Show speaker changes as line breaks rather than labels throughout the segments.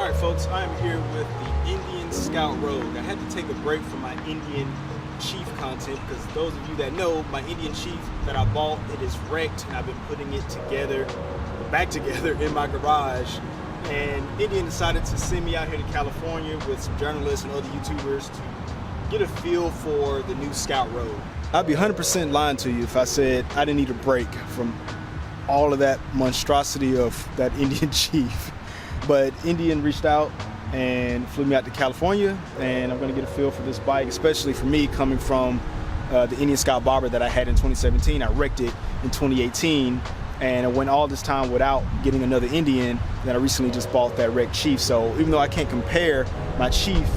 Alright folks, I am here with the Indian Scout Rogue. I had to take a break from my Indian Chief content because those of you that know, my Indian Chief that I bought, it is wrecked and I've been putting it together, back together in my garage. And Indian decided to send me out here to California with some journalists and other YouTubers to get a feel for the new Scout Rogue. I'd be 100% lying to you if I said I didn't need a break from all of that monstrosity of that Indian Chief. But Indian reached out and flew me out to California, and I'm going to get a feel for this bike, especially for me coming from the Indian Scout Bobber that I had in 2017. I wrecked it in 2018, and I went all this time without getting another Indian. Then I recently just bought that wrecked Chief. So even though I can't compare my Chief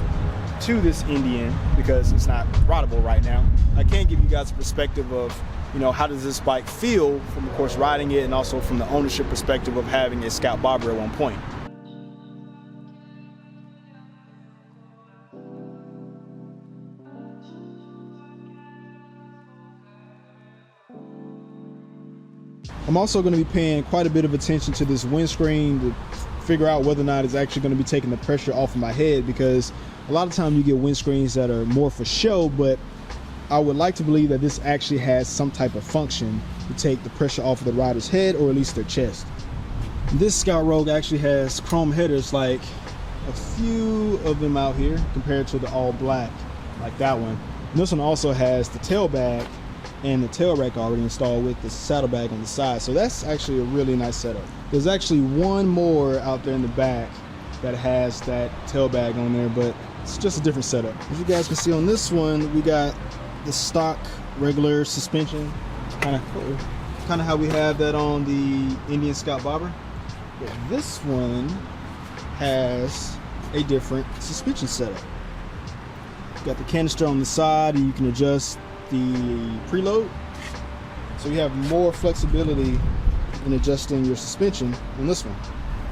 to this Indian because it's not rideable right now, I can give you guys a perspective of, you know, how does this bike feel from, of course, riding it, and also from the ownership perspective of having a Scout Bobber at one point. I'm also going to be paying quite a bit of attention to this windscreen to figure out whether or not it's actually going to be taking the pressure off of my head, because a lot of times you get windscreens that are more for show, but I would like to believe that this actually has some type of function to take the pressure off of the rider's head, or at least their chest. This Scout Rogue actually has chrome headers, like a few of them out here compared to the all black like that one. And this one also has the tail bag and the tail rack already installed with the saddlebag on the side. So that's actually a really nice setup. There's actually one more out there in the back that has that tail bag on there, but it's just a different setup. As you guys can see on this one, we got the stock regular suspension, kind of how we have that on the Indian Scout Bobber. But this one has a different suspension setup. Got the canister on the side, and you can adjust the preload, so you have more flexibility in adjusting your suspension on this one.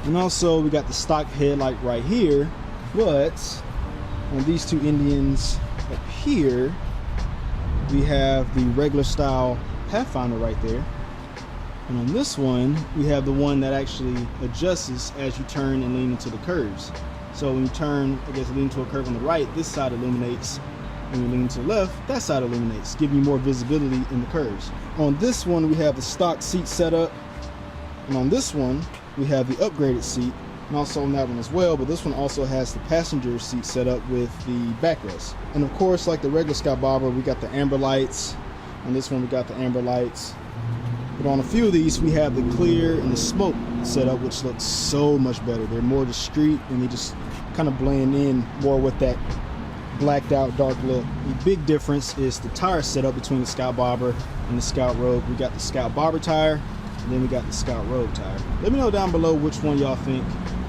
And also we got the stock headlight right here, but on these two Indians up here we have the regular style Pathfinder right there, and on this one we have the one that actually adjusts as you turn and lean into the curves. So when you turn, I guess, lean into a curve on the right, this side illuminates. When you lean to the left, that side illuminates, giving you more visibility in the curves. On this one, we have the stock seat setup, and on this one, we have the upgraded seat, and also on that one as well, but this one also has the passenger seat set up with the backrest. And of course, like the regular Scout Bobber, we got the amber lights. On this one, we got the amber lights. But on a few of these, we have the clear and the smoke setup, which looks so much better. They're more discreet, and they just kind of blend in more with that blacked out dark look. The big difference is the tire setup between the Scout Bobber and the Scout Rogue. We got the Scout Bobber tire, and then we got the Scout Rogue tire. Let me know down below which one y'all think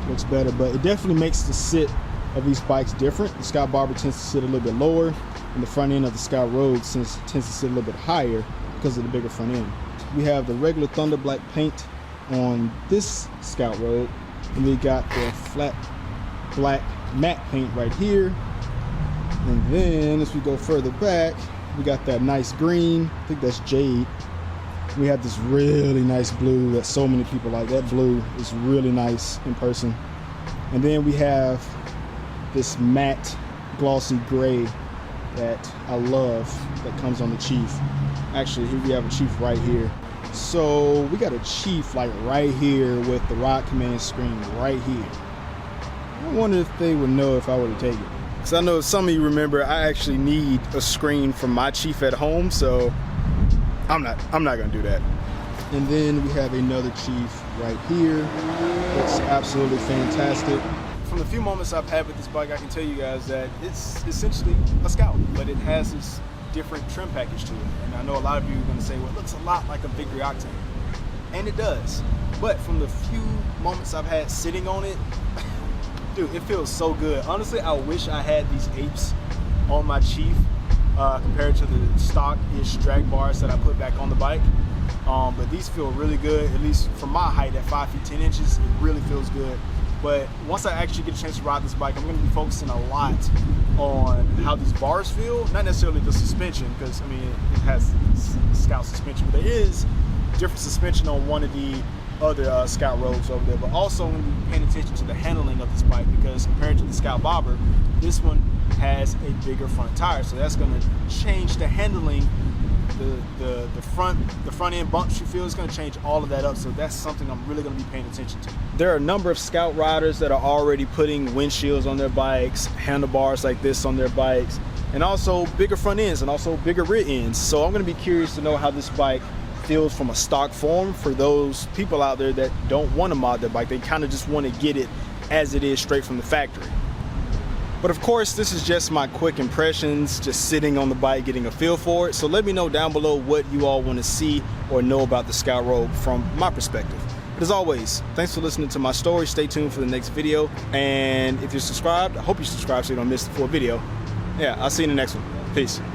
looks better, but it definitely makes the sit of these bikes different. The Scout Bobber tends to sit a little bit lower, and the front end of the Scout Rogue tends to sit a little bit higher because of the bigger front end. We have the regular Thunder Black paint on this Scout Rogue, and we got the flat black matte paint right here. And then as we go further back, we got that nice green, I think that's jade. We have this really nice blue that so many people like. That blue is really nice in person. And then we have this matte glossy gray that I love that comes on the Chief. Actually, here we have a Chief right here. So we got a Chief like right here with the Ride Command screen right here. I wonder if they would know if I were to take it. Because I know some of you remember I actually need a screen for my Chief at home, so I'm not gonna do that. And then we have another Chief right here. Looks absolutely fantastic. From the few moments I've had with this bike, I can tell you guys that it's essentially a Scout, but it has this different trim package to it. And I know a lot of you are gonna say, well, it looks a lot like a Victory Octane. And it does. But from the few moments I've had sitting on it, dude, it feels so good. Honestly, I wish I had these apes on my Chief compared to the stock-ish drag bars that I put back on the bike. But these feel really good, at least from my height at 5 feet 10 inches, it really feels good. But once I actually get a chance to ride this bike, I'm going to be focusing a lot on how these bars feel, not necessarily the suspension, because I mean it has Scout suspension, but there is different suspension on one of the other Scout Rogues over there. But also I'm going to be paying attention to the handling of this bike, because compared to the Scout Bobber, this one has a bigger front tire, so that's going to change the handling. The front end bumps you feel is going to change all of that up, so that's something I'm really going to be paying attention to. There are a number of Scout riders that are already putting windshields on their bikes, handlebars like this on their bikes, and also bigger front ends and also bigger rear ends. So I'm going to be curious to know how this bike feels from a stock form for those people out there that don't want to mod their bike. They kind of just want to get it as it is straight from the factory. But of course, this is just my quick impressions, just sitting on the bike, getting a feel for it. So let me know down below what you all want to see or know about the Scout Rogue from my perspective. But as always, thanks for listening to my story. Stay tuned for the next video. And if you're subscribed, I hope you subscribe so you don't miss the full video. Yeah, I'll see you in the next one. Peace.